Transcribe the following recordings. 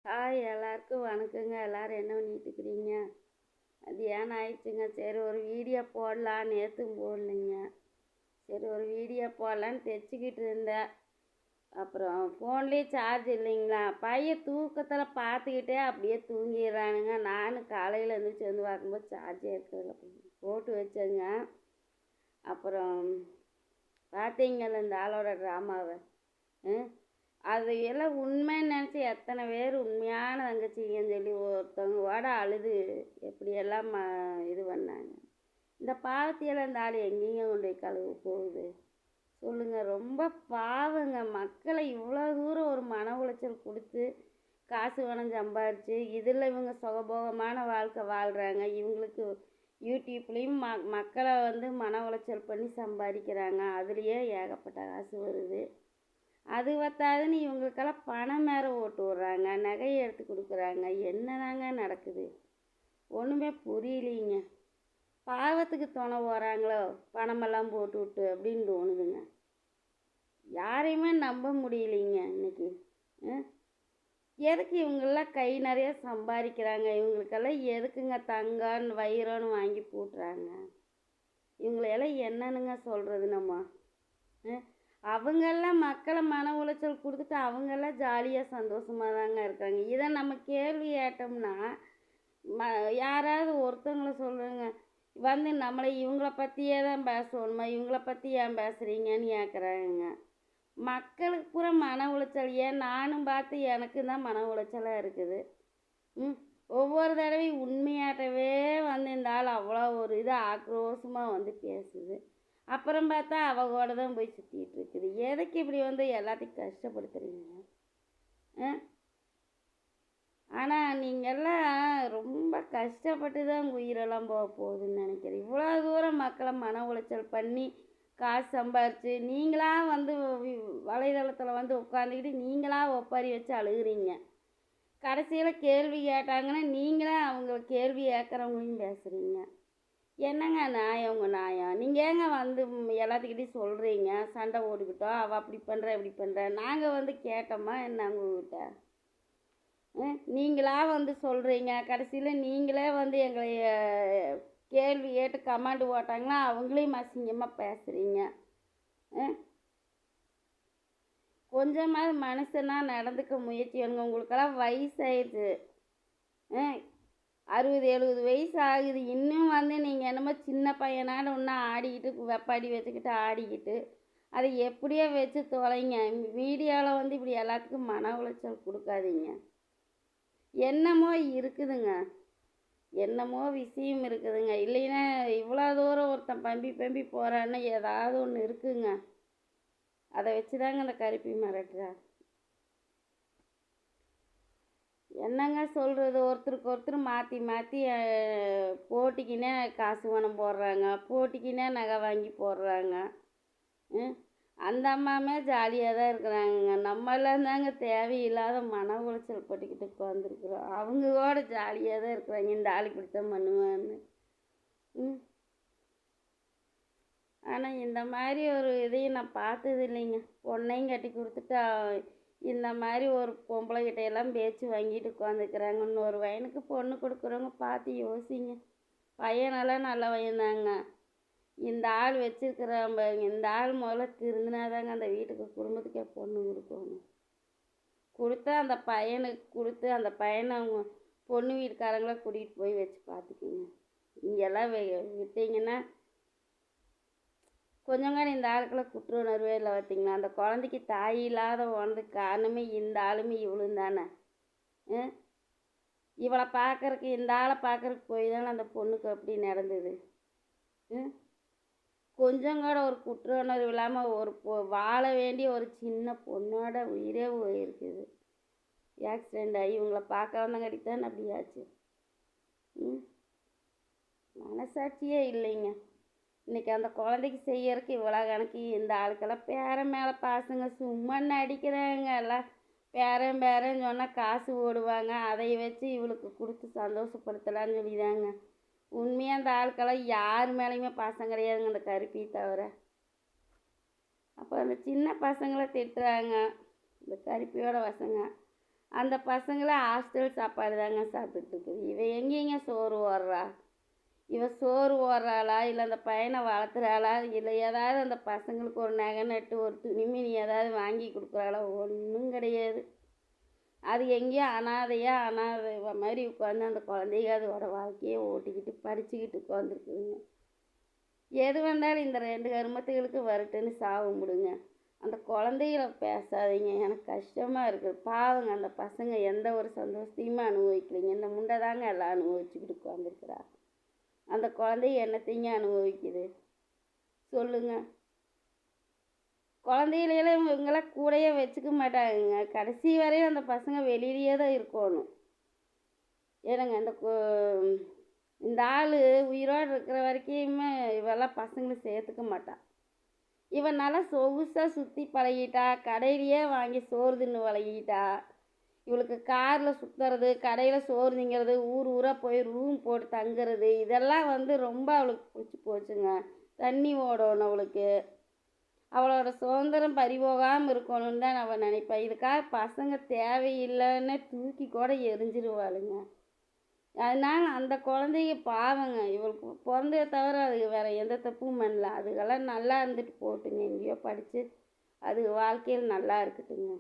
Hi எல்லாருக்கும் வணக்கங்க. எல்லாரும் என்ன பண்ணிட்டு இருக்கிறீங்க? அது ஏன் ஆயிடுச்சுங்க. சரி ஒரு வீடியோ போடலாம், நேற்றும் போடலைங்க. சரி ஒரு வீடியோ போடலான்னு தைச்சிக்கிட்டு இருந்தேன். அப்புறம் ஃபோன்லேயே சார்ஜ் இல்லைங்களா, பையன் தூக்கத்தில் பார்த்துக்கிட்டே அப்படியே தூங்கிடுறானுங்க. நானும் காலையில் எழுந்திரிச்சு வந்து பார்க்கும்போது சார்ஜே இருக்கிறதில்ல, போட்டு வச்சேங்க. அப்புறம் பார்த்தீங்கல்ல இந்த ஆளோட ட்ராமாவை. அது எல்லாம் உண்மைன்னு நினச்சி எத்தனை பேர் உண்மையான தங்கச்சிங்கன்னு சொல்லி ஒருத்தவங்க அழுது எப்படியெல்லாம் இது பண்ணாங்க. இந்த பாவத்தையெல்லாம் இந்த ஆள் எங்கேயும் கொண்டு போய் கழுவு போகுது சொல்லுங்கள். ரொம்ப பாவங்க. மக்களை இவ்வளோ தூரம் ஒரு மன உளைச்சல் கொடுத்து காசு பணம் சம்பாரிச்சு இதில் இவங்க சுகபோகமான வாழ்க்கை வாழ்கிறாங்க. இவங்களுக்கு யூடியூப்லேயும் மக்களை மன உளைச்சல் பண்ணி சம்பாதிக்கிறாங்க. அதுலேயே ஏகப்பட்ட காசு வருது. அது பத்தாதுன்னு இவங்களுக்கெல்லாம் பணம் மேலே ஓட்டு விட்றாங்க, நகையை எடுத்து கொடுக்குறாங்க. என்னதாங்க நடக்குது? ஒன்றுமே புரியலைங்க. பாவத்துக்கு துணை போகிறாங்களோ பணமெல்லாம் போட்டு விட்டு அப்படின்னு தோணுதுங்க. யாரையுமே நம்ப முடியலைங்க இன்னைக்கு. எதுக்கு இவங்கெல்லாம் கை நிறைய சம்பாதிக்கிறாங்க? இவங்களுக்கெல்லாம் எதுக்குங்க தங்கம் வைரம்னு வாங்கி போட்டுறாங்க? இவங்களையெல்லாம் என்னன்னுங்க சொல்கிறது நம்ம? அவங்கெல்லாம் மக்களை மன உளைச்சல் கொடுத்துட்டு அவங்கெல்லாம் ஜாலியாக சந்தோஷமாக தாங்க இருக்காங்க. இதை நம்ம கேள்வி கேட்டோம்னா யாராவது ஒருத்தவங்களை சொல்லுங்க நம்மளை இவங்கள பற்றியே தான் பேசணுமா, இவங்கள பற்றி ஏன் பேசுகிறீங்கன்னு கேட்குறாங்க. மக்களுக்கு பூரா மன உளைச்சல். ஏன் நானும் பார்த்து எனக்கு தான் மன உளைச்சலாக இருக்குது. ஒவ்வொரு தடவையும் உண்மையாட்டவே இந்த ஆள் அவ்வளோ ஒரு இது ஆக்ரோஷமாக பேசுது. அப்புறம் பார்த்தா அவகோட தான் போய் சுற்றிட்டு இருக்குது. எதுக்கு இப்படி எல்லாத்தையும் கஷ்டப்படுத்துறீங்க? ஆனால் நீங்கள்லாம் ரொம்ப கஷ்டப்பட்டு தான் உயிரெல்லாம் போக போகுதுன்னு நினைக்கிறேன். இவ்வளோ தூரம் மக்களை மன உளைச்சல் பண்ணி காசு சம்பாரித்து நீங்களாக வலைதளத்தில் உட்காந்துக்கிட்டு நீங்களாக ஒப்பாரி வச்சு அழுகுறீங்க. கடைசியில் கேள்வி கேட்டாங்கன்னா நீங்களே அவங்க கேள்வி கேட்குறவங்களையும் பேசுகிறீங்க. என்னங்க நியாயம்? உங்கள் நியாயம் நீங்கள் ஏங்க எல்லாத்துக்கிட்டையும் சொல்கிறீங்க? சண்டை ஓடிக்கிட்டோம், அவள் அப்படி பண்ணுற இப்படி பண்ணுற. நாங்கள் கேட்டோமா என்ன உங்ககிட்ட? நீங்களா சொல்கிறீங்க. கடைசியில் நீங்களே எங்களை கேள்வி கேட்டு கமாண்டு போட்டாங்கன்னா அவங்களையும் அசிங்கமாக பேசுகிறீங்க. கொஞ்சமாவது மனுஷனாக நடந்துக்க முயற்சி பண்ணுங்க. உங்களுக்கெல்லாம் வயசாயிடுச்சு. 60-70 வயசு ஆகுது. இன்னும் நீங்கள் என்னமோ சின்ன பையனால இன்னும் ஆடிக்கிட்டு வெப்பாடி வச்சுக்கிட்டு ஆடிக்கிட்டு அதை எப்படியோ வச்சு தொலைங்க. மீடியாவில் இப்படி எல்லாத்துக்கும் மன உளைச்சல் கொடுக்காதீங்க. என்னமோ இருக்குதுங்க, என்னமோ விஷயம் இருக்குதுங்க. இல்லைன்னா இவ்வளோ தூரம் ஒருத்தன் பம்பி போகிறான்னு ஏதாவது ஒன்று இருக்குங்க. அதை வச்சு தாங்க இந்த கருப்பி மிரட்டுறா. என்னங்க சொல்கிறது? ஒருத்தருக்கு ஒருத்தர் மாற்றி மாற்றி போட்டிக்கினே காசு பணம் போடுறாங்க, போட்டிக்கினே நகை வாங்கி போடுறாங்க. அந்த அம்மாமே ஜாலியாக தான் இருக்கிறாங்க. நம்மளாம் தாங்க தேவையில்லாத மன உளைச்சல் பட்டுக்கிட்டு உட்காந்துருக்குறோம். அவங்க கூட ஜாலியாக தான் இருக்கிறாங்க. இந்த ஆள் இப்படித்தான் பண்ணுவான்னு. ஆனால் இந்த மாதிரி ஒரு இதையும் நான் பார்த்தது இல்லைங்க. பொண்ணையும் கட்டி கொடுத்துட்டு இந்த மாதிரி ஒரு பொம்பளைகிட்டையெல்லாம் பேச்சு வாங்கிட்டு உட்காந்துக்கிறாங்க. இன்னொரு பையனுக்கு பொண்ணு கொடுக்குறவங்க பார்த்து யோசிங்க. பையனெல்லாம் நல்ல பையன்தாங்க. இந்த ஆள் வச்சுருக்கிறான் பாருங்க, இந்த ஆள் முதல்ல திருந்தினாதாங்க அந்த வீட்டுக்கு குடும்பத்துக்கே பொண்ணு கொடுக்கணும். கொடுத்தா அந்த பையனுக்கு கொடுத்து அந்த பையனை அவங்க பொண்ணு வீட்டுக்காரங்கள கூட்டிகிட்டு போய் வச்சு பார்த்துக்குங்க. இங்கெல்லாம் விட்டீங்கன்னா கொஞ்சங்க இந்த ஆளுக்கெல்லாம் குற்ற உணர்வே இல்லை. பார்த்தீங்களா, அந்த குழந்தைக்கு தாய் இல்லாத போனதுக்கு காரணமே இந்த ஆளுமே இவளும் தானே. இவளை பார்க்கறக்கு இந்த ஆளை பார்க்கறக்கு போய் தானே அந்த பொண்ணுக்கு அப்படி நடந்தது. கொஞ்சம் கூட ஒரு குற்ற உணர்வு இல்லாமல் ஒரு வாழ வேண்டிய ஒரு சின்ன பொண்ணோட உயிரே போயிருக்குது. ஆக்சிடெண்ட் ஆகி இவங்களை பார்க்க வந்தங்காட்டி தான் அப்படியாச்சு. மனசாட்சியே இல்லைங்க. இன்றைக்கி அந்த குழந்தைக்கு செய்யறதுக்கு இவ்வளோ கணக்கு. இந்த ஆளுக்கெல்லாம் பேரன் மேலே பாசங்க, சும்மா நடிக்கிறாங்க. எல்லாம் பேரன் சொன்னால் காசு ஓடுவாங்க, அதை வச்சு இவளுக்கு கொடுத்து சந்தோஷப்படுத்தலான்னு சொல்லிதாங்க. உண்மையாக அந்த ஆளுக்கெல்லாம் யார் மேலேயுமே பாசம் கிடையாதுங்க, அந்த கருப்பி தவிர. அப்போ அந்த சின்ன பசங்களை திட்டுறாங்க இந்த கருப்பியோட பசங்க. அந்த பசங்களே ஹாஸ்டல் சாப்பாடு தாங்க சாப்பிட்டுட்டு இருக்குது. இவன் எங்கேங்க சோறு ஓடுறா? இவன் சோறு ஓடுறாளா, இல்லை அந்த பையனை வளர்த்துறாளா, இல்லை ஏதாவது அந்த பசங்களுக்கு ஒரு நகை நட்டு ஒரு துணிமணி ஏதாவது வாங்கி கொடுக்குறாளா? ஒன்றும் கிடையாது. அது எங்கேயோ அனாதை மாதிரி உட்காந்து அந்த குழந்தைங்க அதோட வாழ்க்கையை ஓட்டிக்கிட்டு படிச்சுக்கிட்டு உட்காந்துருக்குதுங்க. எது வந்தாலும் இந்த 2 கருமத்துகளுக்கு வரட்டுன்னு சாவு முடிங்க. அந்த குழந்தைகளை பேசாதீங்க, எனக்கு கஷ்டமாக இருக்குது. பாவங்க, அந்த பசங்க எந்த ஒரு சந்தோஷத்தையுமே அனுபவிக்கலைங்க. இந்த முண்டை தாங்க எல்லாம் அனுபவிச்சுக்கிட்டு உட்காந்துருக்குறா. அந்த குழந்தைய என்னத்தைங்க அனுபவிக்குது சொல்லுங்க? குழந்தைகளெல்லாம் இவங்களாம் கூடயே வச்சுக்க மாட்டாங்க. கடைசி வரையும் அந்த பசங்க வெளியிலேயே தான் இருக்கணும். ஏனுங்க இந்த ஆள் உயிரோடு இருக்கிற வரைக்குமே இவெல்லாம் பசங்களை சேர்த்துக்க மாட்டான். இவன் நல்லா சொகுசாக சுற்றி பழகிட்டா, கடையிலையே வாங்கி சோறு தின்னு பழகிட்டா. இவளுக்கு காரில் சுற்றுறது, கடையில் சோறு திங்கிறது, ஊர் ஊராக போய் ரூம் போட்டு தங்குறது, இதெல்லாம் ரொம்ப அவளுக்கு பிடிச்சி போச்சுங்க. தண்ணி ஓடணும் அவளுக்கு. அவளோட சுதந்திரம் பறிபோகாமல் இருக்கணும்னு தான் அவள் நினைப்பேன். இதுக்காக பசங்க தேவையில்லைன்னு தூக்கி கூட எரிஞ்சிருவாளுங்க. அதனால் அந்த குழந்தைங்க பாவங்க, இவளுக்கு பிறந்ததை தவிர அதுக்கு வேறு எந்த தப்பும் பண்ணல. அதுக்கெல்லாம் நல்லா இருந்துட்டு போட்டுங்க, எங்கேயோ படித்து அது வாழ்க்கையில் நல்லா இருக்கட்டுங்க.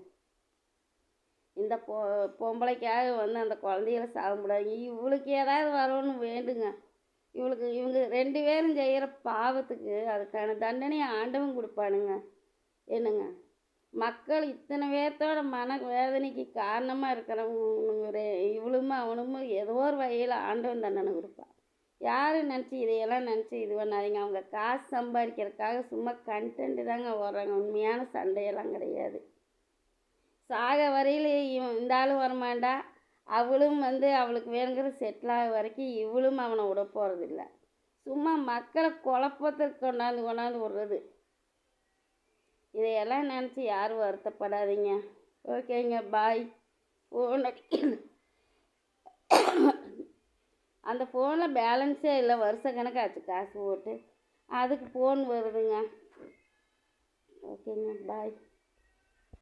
இந்த பொம்பளைக்காக அந்த குழந்தைகளை சாப்பிடாது. இவளுக்கு ஏதாவது வரணும்னு வேண்டுங்க. இவங்க 2 பேரும் செய்கிற பாவத்துக்கு அதுக்கான தண்டனையை ஆண்டவன் கொடுப்பானுங்க. என்னங்க, மக்கள் இத்தனை பேர்த்தோட மன வேதனைக்கு காரணமாக இருக்கிறவங்க இவளும் அவனும் ஏதோ ஒரு வகையில் ஆண்டவன் தண்டனை கொடுப்பான். யாரும் நினச்சி இதையெல்லாம் நினச்சி இது பண்ணாதீங்க. அவங்க காசு சம்பாதிக்கிறதுக்காக சும்மா கண்டென்ட்டு தாங்க வர்றாங்க. உண்மையான சண்டையெல்லாம் கிடையாது. சாக வரையில் இந்த ஆளும் வரமாண்டா, அவளும் அவளுக்கு வேணுங்கிறது செட்டில் ஆக வரைக்கும் இவளும் அவனை விட போகிறதில்ல. சும்மா மக்களை குழப்பத்துக்கு கொண்டாந்து விடுறது. இதையெல்லாம் நினச்சி யாரும் வருத்தப்படாதீங்க. ஓகேங்க, பாய். ஃபோன் அந்த ஃபோனில் பேலன்ஸே இல்லை, வருஷ கணக்காச்சு காசு போட்டு. அதுக்கு ஃபோன் வருதுங்க. ஓகேங்க, பாய்.